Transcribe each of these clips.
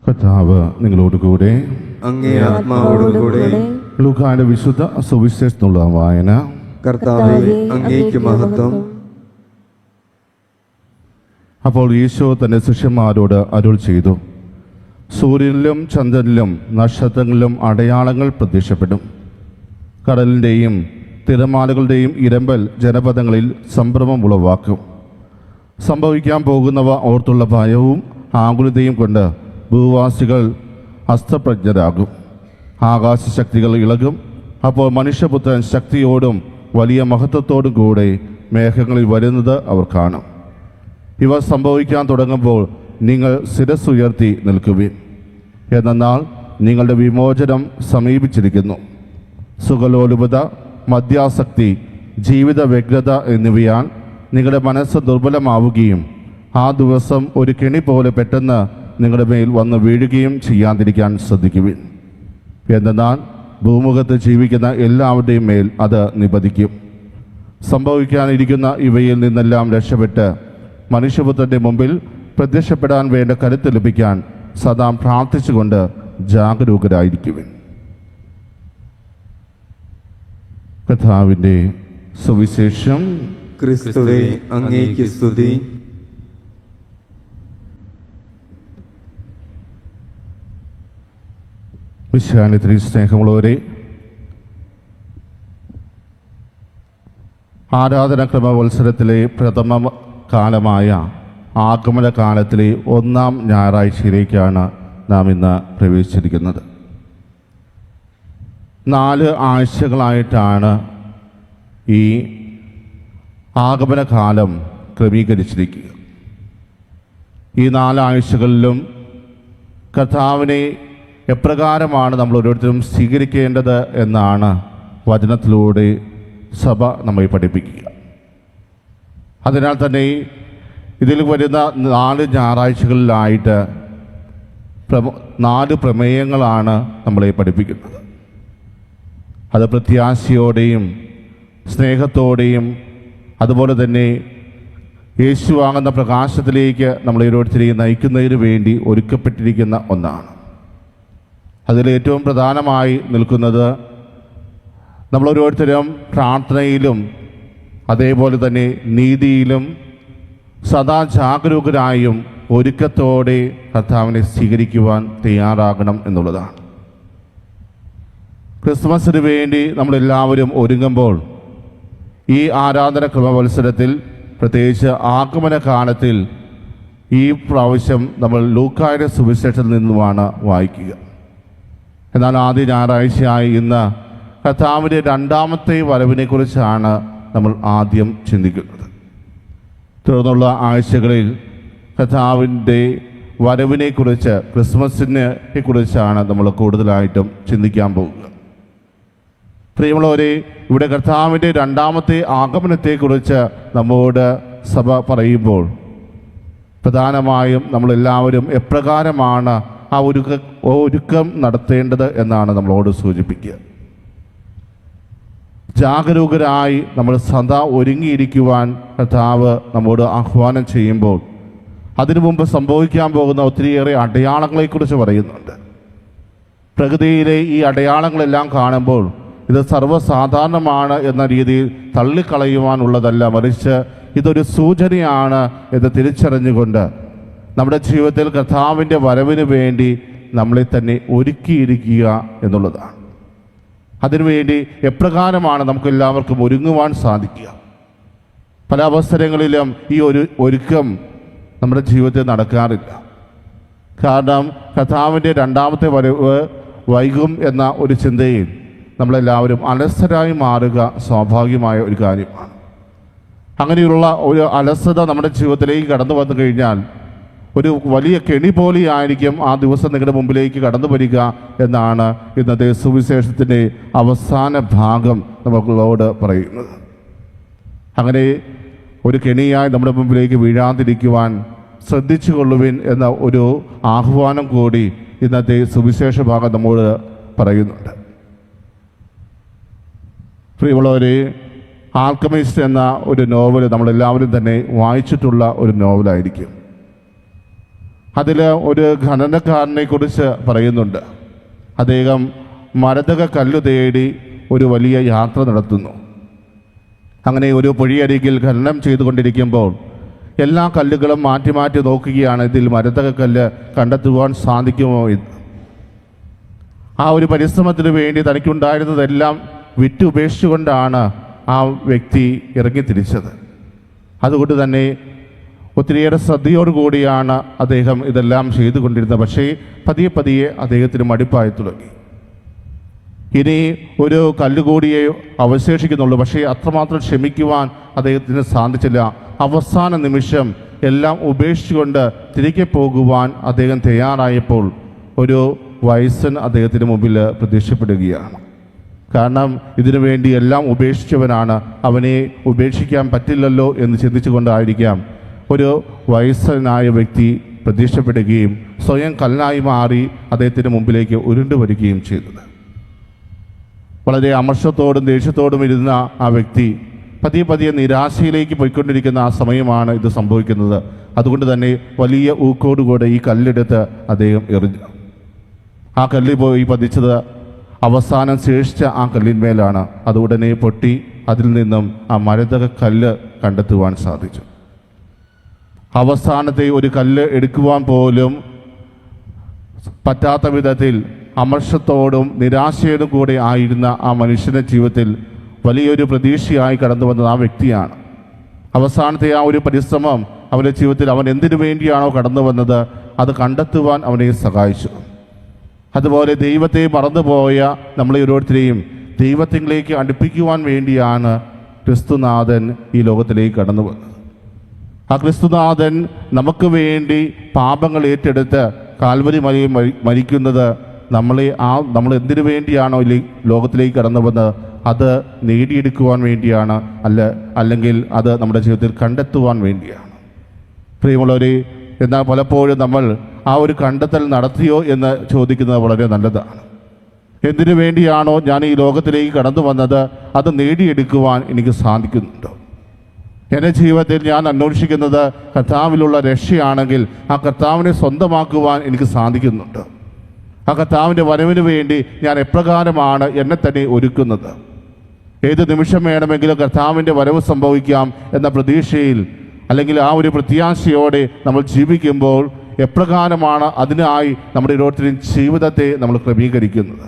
കർത്താവ് നിങ്ങളോടുകൂടെ. അങ്ങേ ആത്മാവോടുകൂടെ. ലൂക്കായുടെ വിശുദ്ധ സുവിശേഷത്തിനുള്ള വായന. കർത്താവേ, അങ്ങേക്ക് മഹത്വം. അപ്പോൾ ഈശോ തന്റെ ശിഷ്യന്മാരോട് അരുൾ ചെയ്തു, സൂര്യനിലും ചന്ദ്രനിലും നക്ഷത്രങ്ങളിലും അടയാളങ്ങൾ പ്രത്യക്ഷപ്പെടും. കടലിൻ്റെയും തിരമാലകളുടെയും ഇരമ്പൽ ജനപദങ്ങളിൽ സംഭ്രമം ഉളവാക്കും. സംഭവിക്കാൻ പോകുന്നവ ഓർത്തുള്ള ഭയവും ആകുലതയും കൊണ്ട് ഭൂവാസികൾ അസ്തപ്രജ്ഞരാകും. ആകാശശക്തികൾ ഇളകും. അപ്പോൾ മനുഷ്യപുത്രൻ ശക്തിയോടും വലിയ മഹത്വത്തോടും കൂടെ മേഘങ്ങളിൽ വരുന്നത് അവർ കാണും. ഇവ സംഭവിക്കാൻ തുടങ്ങുമ്പോൾ നിങ്ങൾ ശിരസ്സുയർത്തി നിൽക്കുവിൻ, എന്നാൽ നിങ്ങളുടെ വിമോചനം സമീപിച്ചിരിക്കുന്നു. സുഖലോലുപത, മദ്യാസക്തി, ജീവിത വ്യഗ്രത എന്നിവയാൽ നിങ്ങളുടെ മനസ്സ് ദുർബലമാവുകയും ആ ദിവസം ഒരു കെണി പോലെ പെട്ടെന്ന് നിങ്ങളുടെ മേൽ വന്ന് വീഴുകയും ചെയ്യാതിരിക്കാൻ ശ്രദ്ധിക്കുവിൻ. എന്നാൽ ഭൂമുഖത്ത് ജീവിക്കുന്ന എല്ലാവരുടെയും മേൽ അത് നിപതിക്കും. സംഭവിക്കാനിരിക്കുന്ന ഇവയിൽ നിന്നെല്ലാം രക്ഷപ്പെട്ട് മനുഷ്യപുത്രൻ്റെ മുമ്പിൽ പ്രത്യക്ഷപ്പെടാൻ വേണ്ട കരുത്ത് ലഭിക്കാൻ സദാ പ്രാർത്ഥിച്ചുകൊണ്ട് ജാഗരൂകരായിരിക്കുവിൻ. കർത്താവിൻ്റെ സുവിശേഷം. ക്രിസ്തുവേ, അങ്ങേക്ക് സ്തുതി. വിശ്വാനിത്രി സ്നേഹമുള്ളവരെ, ആരാധനാക്രമ മത്സരത്തിലെ പ്രഥമ കാലമായ ആഗമന കാലത്തിലെ ഒന്നാം ഞായറാഴ്ചയിലേക്കാണ് നാം ഇന്ന് പ്രവേശിച്ചിരിക്കുന്നത്. 4 ആഴ്ചകളായിട്ടാണ് ഈ ആഗമന കാലം ക്രമീകരിച്ചിരിക്കുക. ഈ 4 ആഴ്ചകളിലും കർത്താവിനെ എപ്രകാരമാണ് നമ്മൾ ഓരോരുത്തരും സ്വീകരിക്കേണ്ടത് എന്നാണ് വചനത്തിലൂടെ സഭ നമ്മെ പഠിപ്പിക്കുക. അതിനാൽ തന്നെ ഇതിൽ വരുന്ന 4 ഞായറാഴ്ചകളിലായിട്ട് 4 പ്രമേയങ്ങളാണ് നമ്മളെ പഠിപ്പിക്കുന്നത്. അത് പ്രത്യാശയോടെയും സ്നേഹത്തോടെയും അതുപോലെ തന്നെ യേശു ആകുന്ന പ്രകാശത്തിലേക്ക് നമ്മളെ ഓരോരുത്തരെയും നയിക്കുന്നതിന് വേണ്ടി ഒരുക്കപ്പെട്ടിരിക്കുന്ന ഒന്നാണ്. അതിലേറ്റവും പ്രധാനമായി നിൽക്കുന്നത് നമ്മളോരോരുത്തരും പ്രാർത്ഥനയിലും അതേപോലെ തന്നെ നീതിയിലും സദാ ജാഗരൂകരായും ഒരുക്കത്തോടെ കർത്താവിനെ സ്വീകരിക്കുവാൻ തയ്യാറാകണം എന്നുള്ളതാണ്. ക്രിസ്മസിന് വേണ്ടി നമ്മളെല്ലാവരും ഒരുങ്ങുമ്പോൾ ഈ ആരാധന ക്രമവത്സരത്തിൽ പ്രത്യേകിച്ച് ആഗമന കാലത്തിൽ ഈ പ്രാവശ്യം നമ്മൾ ലൂക്കായുടെ സുവിശേഷത്തിൽ നിന്നുമാണ് വായിക്കുക. എന്നാൽ ആദ്യ ഞായറാഴ്ചയായി ഇന്ന് കർത്താവിൻ്റെ 2ാമത്തെ വരവിനെക്കുറിച്ചാണ് നമ്മൾ ആദ്യം ചിന്തിക്കുന്നത്. തുടർന്നുള്ള ആഴ്ചകളിൽ കർത്താവിൻ്റെ വരവിനെക്കുറിച്ച്, ക്രിസ്മസിനെ കുറിച്ചാണ് നമ്മൾ കൂടുതലായിട്ടും ചിന്തിക്കാൻ പോകുക. പ്രിയമുള്ളവരെ, ഇവിടെ കർത്താവിൻ്റെ 2ാമത്തെ ആഗമനത്തെക്കുറിച്ച് നമ്മോട് സഭ പറയുമ്പോൾ പ്രധാനമായും നമ്മളെല്ലാവരും എപ്രകാരമാണ് ആ ഒരുക്കം നടത്തേണ്ടത് എന്നാണ് നമ്മളോട് സൂചിപ്പിക്കുക. ജാഗരൂകരായി നമ്മൾ സദാ ഒരുങ്ങിയിരിക്കുവാൻ കർത്താവ് നമ്മോട് ആഹ്വാനം ചെയ്യുമ്പോൾ അതിനു മുമ്പ് സംഭവിക്കാൻ പോകുന്ന ഒത്തിരിയേറെ അടയാളങ്ങളെക്കുറിച്ച് പറയുന്നുണ്ട്. പ്രകൃതിയിലെ ഈ അടയാളങ്ങളെല്ലാം കാണുമ്പോൾ ഇത് സർവ്വസാധാരണമാണ് എന്ന രീതിയിൽ തള്ളിക്കളയുവാനുള്ളതല്ല, മറിച്ച് ഇതൊരു സൂചനയാണ് എന്ന് തിരിച്ചറിഞ്ഞുകൊണ്ട് നമ്മുടെ ജീവിതത്തിൽ കർത്താവിൻ്റെ വരവിന് വേണ്ടി നമ്മളെ തന്നെ ഒരുക്കിയിരിക്കുക എന്നുള്ളതാണ്. അതിനുവേണ്ടി എപ്രകാരമാണ് നമുക്കെല്ലാവർക്കും ഒരുങ്ങുവാൻ സാധിക്കുക? പല അവസരങ്ങളിലും ഈ ഒരുക്കം നമ്മുടെ ജീവിതത്തിൽ നടക്കാറില്ല. കാരണം കർത്താവിൻ്റെ 2ാമത്തെ വരവ് വൈകും എന്ന ഒരു ചിന്തയിൽ നമ്മളെല്ലാവരും അലസരായി മാറുക സ്വാഭാവികമായ ഒരു കാര്യമാണ്. അങ്ങനെയുള്ള ഒരു അലസത നമ്മുടെ ജീവിതത്തിലേക്ക് കടന്നു വന്നു കഴിഞ്ഞാൽ ഒരു വലിയ കെണി പോലെയായിരിക്കും ആ ദിവസം നിങ്ങളുടെ മുമ്പിലേക്ക് കടന്നു വരിക എന്നാണ് ഇന്നത്തെ സുവിശേഷത്തിൻ്റെ അവസാന ഭാഗം നമ്മളോട് പറയുന്നത്. അങ്ങനെ ഒരു കെണിയായി നമ്മുടെ മുമ്പിലേക്ക് വീഴാതിരിക്കുവാൻ ശ്രദ്ധിച്ചു കൊള്ളുവിൻ എന്ന ഒരു ആഹ്വാനം കൂടി ഇന്നത്തെ സുവിശേഷ ഭാഗം നമ്മോട് പറയുന്നുണ്ട്. പ്രിയമുള്ളവരെ, ആൽക്കമിസ്റ്റ് എന്ന ഒരു നോവൽ നമ്മളെല്ലാവരും തന്നെ വായിച്ചിട്ടുള്ള ഒരു നോവലായിരിക്കും. അതിൽ ഒരു ഖനനക്കാരനെ കുറിച്ച് പറയുന്നുണ്ട്. അദ്ദേഹം മരതക കല്ല് തേടി ഒരു വലിയ യാത്ര നടത്തുന്നു. അങ്ങനെ ഒരു പൊഴിയരികിൽ ഖനനം ചെയ്തുകൊണ്ടിരിക്കുമ്പോൾ എല്ലാ കല്ലുകളും മാറ്റി മാറ്റി നോക്കുകയാണ്, ഇതിൽ മരതക കല്ല് കണ്ടെത്തുവാൻ സാധിക്കുമോ എന്ന്. ആ ഒരു പരിശ്രമത്തിന് വേണ്ടി തനിക്കുണ്ടായിരുന്നതെല്ലാം വിറ്റുപേക്ഷിച്ചുകൊണ്ടാണ് ആ വ്യക്തി ഇറങ്ങിത്തിരിച്ചത്. അതുകൊണ്ട് തന്നെ ഒത്തിരിയേറെ ശ്രദ്ധയോടുകൂടിയാണ് അദ്ദേഹം ഇതെല്ലാം ചെയ്തുകൊണ്ടിരുന്നത്. പക്ഷേ പതിയെ പതിയെ അദ്ദേഹത്തിന് മടുപ്പായി തുടങ്ങി. ഇനി ഒരു കല്ലുകൂടിയേ അവശേഷിക്കുന്നുള്ളൂ. പക്ഷേ അത്രമാത്രം ക്ഷമിക്കുവാൻ അദ്ദേഹത്തിന് സാധിച്ചില്ല. അവസാന നിമിഷം എല്ലാം ഉപേക്ഷിച്ചുകൊണ്ട് തിരികെ പോകുവാൻ അദ്ദേഹം തയ്യാറായപ്പോൾ ഒരു വയസ്സൻ അദ്ദേഹത്തിന് മുമ്പിൽ പ്രത്യക്ഷപ്പെടുകയാണ്. കാരണം ഇതിനു വേണ്ടി എല്ലാം ഉപേക്ഷിച്ചവനാണ്, അവനെ ഉപേക്ഷിക്കാൻ പറ്റില്ലല്ലോ എന്ന് ചിന്തിച്ചുകൊണ്ടായിരിക്കാം ഒരു വയസ്സനായ വ്യക്തി പ്രത്യക്ഷപ്പെടുകയും സ്വയം കല്ലായി മാറി അദ്ദേഹത്തിന് മുമ്പിലേക്ക് ഉരുണ്ടു വരികയും ചെയ്തത്. വളരെ അമർഷത്തോടും ദേഷ്യത്തോടും ഇരുന്ന ആ വ്യക്തി പതിയെ പതിയെ നിരാശയിലേക്ക് പോയിക്കൊണ്ടിരിക്കുന്ന ആ സമയമാണ് ഇത് സംഭവിക്കുന്നത്. അതുകൊണ്ട് തന്നെ വലിയ ഊക്കോടുകൂടെ ഈ കല്ലെടുത്ത് അദ്ദേഹം എറിഞ്ഞു. ആ കല്ലിൽ പോയി പതിച്ചത് അവസാനം ശേഷിച്ച ആ കല്ലിന്മേലാണ്. അത് ഉടനെ പൊട്ടി അതിൽ നിന്നും ആ മരതക കല്ല് കണ്ടെത്തുവാൻ സാധിച്ചു. അവസാനത്തെ ഒരു കല്ല് എടുക്കുവാൻ പോലും പറ്റാത്ത വിധത്തിൽ അമർഷത്തോടും നിരാശയോടും കൂടെ ആയിരുന്ന ആ മനുഷ്യൻ്റെ ജീവിതത്തിൽ വലിയൊരു പ്രതീക്ഷയായി കടന്നു വന്നത് ആ വ്യക്തിയാണ്. അവസാനത്തെ ആ ഒരു പരിശ്രമം അവൻ്റെ ജീവിതത്തിൽ അവൻ എന്തിനു വേണ്ടിയാണോ കടന്നു വന്നത് അത് കണ്ടെത്തുവാൻ അവനെ സഹായിച്ചു. അതുപോലെ ദൈവത്തെ മറന്നുപോയ നമ്മളെ ഓരോരുത്തരെയും ദൈവത്തിലേക്ക് അടുപ്പിക്കുവാൻ വേണ്ടിയാണ് ക്രിസ്തുനാഥൻ ഈ ലോകത്തിലേക്ക് കടന്നു വന്നത്. ആ ക്രിസ്തുനാഥൻ നമുക്ക് വേണ്ടി പാപങ്ങൾ ഏറ്റെടുത്ത് കാൽവരി മലയിൽ മരിക്കുന്നത് നമ്മൾ എന്തിനു വേണ്ടിയാണോ ഈ ലോകത്തിലേക്ക് കടന്നു വന്നത് അത് നേടിയെടുക്കുവാൻ വേണ്ടിയാണ്, അല്ലെങ്കിൽ അത് നമ്മുടെ ജീവിതത്തിൽ കണ്ടെത്തുവാൻ വേണ്ടിയാണ്. പ്രിയമുള്ളവരെ, എന്നാൽ പലപ്പോഴും നമ്മൾ ആ ഒരു കണ്ടെത്തൽ നടത്തിയോ എന്ന് ചോദിക്കുന്നത് വളരെ നല്ലതാണ്. എന്തിനു വേണ്ടിയാണോ ഞാൻ ഈ ലോകത്തിലേക്ക് കടന്നു വന്നത് അത് നേടിയെടുക്കുവാൻ എനിക്ക് സാധിക്കുന്നുണ്ടോ? എൻ്റെ ജീവിതത്തിൽ ഞാൻ അന്വേഷിക്കുന്നത് കർത്താവിലുള്ള രക്ഷയാണെങ്കിൽ ആ കർത്താവിനെ സ്വന്തമാക്കുവാൻ എനിക്ക് സാധിക്കുന്നുണ്ട്. ആ കർത്താവിൻ്റെ വരവിന് വേണ്ടി ഞാൻ എപ്രകാരമാണ് എന്നെ തന്നെ ഒരുക്കുന്നത്? ഏത് നിമിഷം വേണമെങ്കിലും കർത്താവിൻ്റെ വരവ് സംഭവിക്കാം എന്ന പ്രതീക്ഷയിൽ അല്ലെങ്കിൽ ആ ഒരു പ്രത്യാശയോടെ നമ്മൾ ജീവിക്കുമ്പോൾ എപ്രകാരമാണ് അതിനായി നമ്മുടെ ഓരോരുത്തരും ജീവിതത്തെ നമ്മൾ ക്രമീകരിക്കുന്നത്?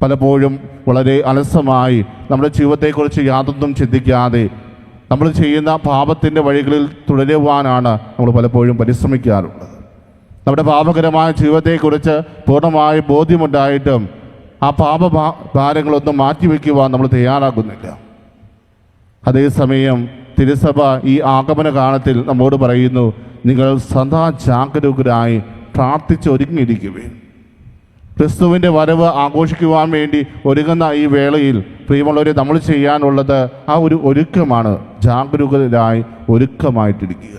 പലപ്പോഴും വളരെ അലസമായി നമ്മുടെ ജീവിതത്തെക്കുറിച്ച് യാതൊന്നും ചിന്തിക്കാതെ നമ്മൾ ചെയ്യുന്ന പാപത്തിൻ്റെ വഴികളിൽ തുടരുവാനാണ് നമ്മൾ പലപ്പോഴും പരിശ്രമിക്കാറുള്ളത്. നമ്മുടെ പാപകരമായ ജീവിതത്തെക്കുറിച്ച് പൂർണ്ണമായ ബോധ്യമുണ്ടായിട്ടും ആ പാപഭാരങ്ങളൊന്നും മാറ്റിവെക്കുവാൻ നമ്മൾ തയ്യാറാകുന്നില്ല. അതേസമയം തിരുസഭ ഈ ആഗമന കാലത്തിൽ നമ്മോട് പറയുന്നു, നിങ്ങൾ സദാ ജാഗരൂകരായി പ്രാർത്ഥിച്ചൊരുങ്ങിയിരിക്കുവേൻ. ക്രിസ്തുവിൻ്റെ വരവ് ആഘോഷിക്കുവാൻ വേണ്ടി ഒരുങ്ങുന്ന ഈ വേളയിൽ പ്രിയമുള്ളവരെ നമ്മൾ ചെയ്യാനുള്ളത് ആ ഒരു ഒരുക്കമാണ്. ജാഗരൂകരായി ഒരുക്കമായിട്ടിരിക്കുക.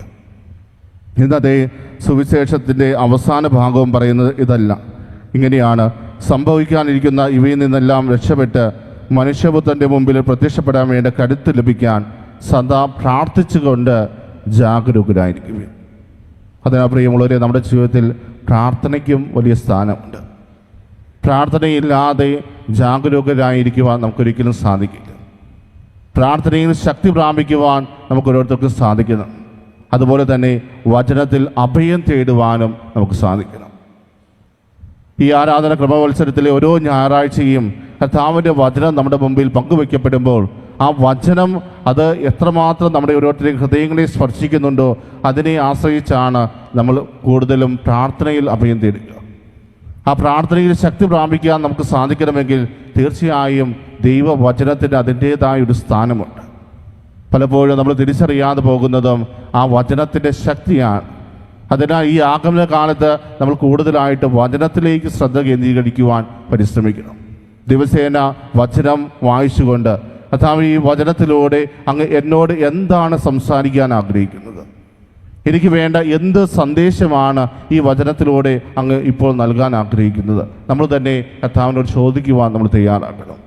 ഇന്നത്തെ സുവിശേഷത്തിൻ്റെ അവസാന ഭാഗവും പറയുന്നത് ഇതല്ല. ഇങ്ങനെയാണ്, സംഭവിക്കാനിരിക്കുന്ന ഇവയിൽ നിന്നെല്ലാം രക്ഷപ്പെട്ട് മനുഷ്യപുത്രൻ്റെ മുമ്പിൽ പ്രത്യക്ഷപ്പെടാൻ വേണ്ട കരുത്ത് ലഭിക്കാൻ സദാ പ്രാർത്ഥിച്ചുകൊണ്ട് ജാഗരൂകരായിരിക്കുകയും. അതിനാൽ പ്രിയമുള്ളവരെ, നമ്മുടെ ജീവിതത്തിൽ പ്രാർത്ഥനയ്ക്കും വലിയ സ്ഥാനമുണ്ട്. പ്രാർത്ഥനയില്ലാതെ ജാഗരൂകരായിരിക്കുവാൻ നമുക്കൊരിക്കലും സാധിക്കില്ല. പ്രാർത്ഥനയിൽ ശക്തി പ്രാപിക്കുവാൻ നമുക്കോരോരുത്തർക്കും സാധിക്കണം. അതുപോലെ തന്നെ വചനത്തിൽ അഭയം തേടുവാനും നമുക്ക് സാധിക്കണം. ഈ ആരാധന ക്രമവത്സരത്തിലെ ഓരോ ഞായറാഴ്ചയും കർത്താവിൻ്റെ വചനം നമ്മുടെ മുമ്പിൽ പങ്കുവയ്ക്കപ്പെടുമ്പോൾ ആ വചനം അത് എത്രമാത്രം നമ്മുടെ ഓരോരുത്തരെയും ഹൃദയങ്ങളെ സ്പർശിക്കുന്നുണ്ടോ അതിനെ ആശ്രയിച്ചാണ് നമ്മൾ കൂടുതലും പ്രാർത്ഥനയിൽ അഭയം തേടുക. ആ പ്രാർത്ഥനയിൽ ശക്തി പ്രാപിക്കാൻ നമുക്ക് സാധിക്കണമെങ്കിൽ തീർച്ചയായും ദൈവവചനത്തിന് അതിൻ്റേതായ ഒരു സ്ഥാനമുണ്ട്. പലപ്പോഴും നമ്മൾ തിരിച്ചറിയാതെ പോകുന്നതും ആ വചനത്തിൻ്റെ ശക്തിയാണ്. അതിനാൽ ഈ ആഗമന കാലത്ത് നമ്മൾ കൂടുതലായിട്ട് വചനത്തിലേക്ക് ശ്രദ്ധ കേന്ദ്രീകരിക്കുവാൻ പരിശ്രമിക്കണം. ദിവസേന വചനം വായിച്ചുകൊണ്ട് കർത്താവ് ഈ വചനത്തിലൂടെ അങ്ങ് എന്നോട് എന്താണ് സംസാരിക്കാൻ ആഗ്രഹിക്കുന്നത്, എനിക്ക് വേണ്ട എന്ത് സന്ദേശമാണ് ഈ വചനത്തിലൂടെ അങ്ങ് ഇപ്പോൾ നൽകാൻ ആഗ്രഹിക്കുന്നത്, നമ്മൾ തന്നെ കർത്താവിനോട് ചോദിക്കുവാൻ നമ്മൾ തയ്യാറാക്കണം.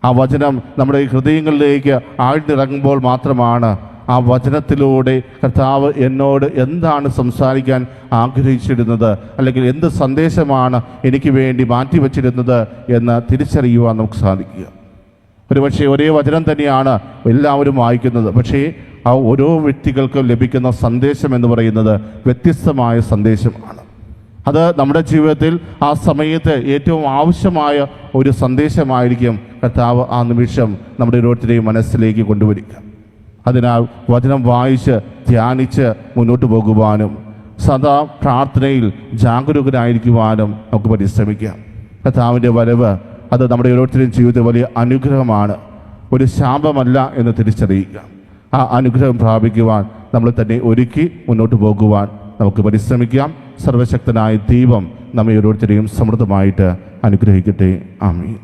ആ വചനം നമ്മുടെ ഹൃദയങ്ങളിലേക്ക് ആഴ്ന്നിറങ്ങുമ്പോൾ മാത്രമാണ് ആ വചനത്തിലൂടെ കർത്താവ് എന്നോട് എന്താണ് സംസാരിക്കാൻ ആഗ്രഹിച്ചിരുന്നത്, അല്ലെങ്കിൽ എന്ത് സന്ദേശമാണ് എനിക്ക് വേണ്ടി മാറ്റിവെച്ചിരുന്നത് എന്ന് തിരിച്ചറിയുവാൻ നമുക്ക് സാധിക്കുക. ഒരുപക്ഷെ ഒരേ വചനം തന്നെയാണ് എല്ലാവരും വായിക്കുന്നത്, പക്ഷേ ആ ഓരോ വ്യക്തികൾക്കും ലഭിക്കുന്ന സന്ദേശം എന്ന് പറയുന്നത് വ്യത്യസ്തമായ സന്ദേശമാണ്. അത് നമ്മുടെ ജീവിതത്തിൽ ആ സമയത്ത് ഏറ്റവും ആവശ്യമായ ഒരു സന്ദേശമായിരിക്കും കർത്താവ് ആ നിമിഷം നമ്മുടെ ഓരോരുത്തരെയും മനസ്സിലേക്ക് കൊണ്ടുവരിക. അതിനാൽ വചനം വായിച്ച് ധ്യാനിച്ച് മുന്നോട്ട് പോകുവാനും സദാ പ്രാർത്ഥനയിൽ ജാഗരൂകരായിരിക്കുവാനും നമുക്ക് പരിശ്രമിക്കാം. കർത്താവിൻ്റെ വരവ് അത് നമ്മുടെ ഓരോരുത്തരുടെയും ജീവിതത്തിൽ വലിയ അനുഗ്രഹമാണ്, ഒരു ശാപമല്ല എന്ന് തിരിച്ചറിയുക. ആ അനുഗ്രഹം പ്രാപിക്കുവാൻ നമ്മൾ തന്നെ ഒരുക്കി മുന്നോട്ട് പോകുവാൻ നമുക്ക് പരിശ്രമിക്കാം. സർവശക്തനായ ദൈവം നമ്മെ ഓരോരുത്തരെയും സമൃദ്ധമായിട്ട് അനുഗ്രഹിക്കട്ടെ. ആമീൻ.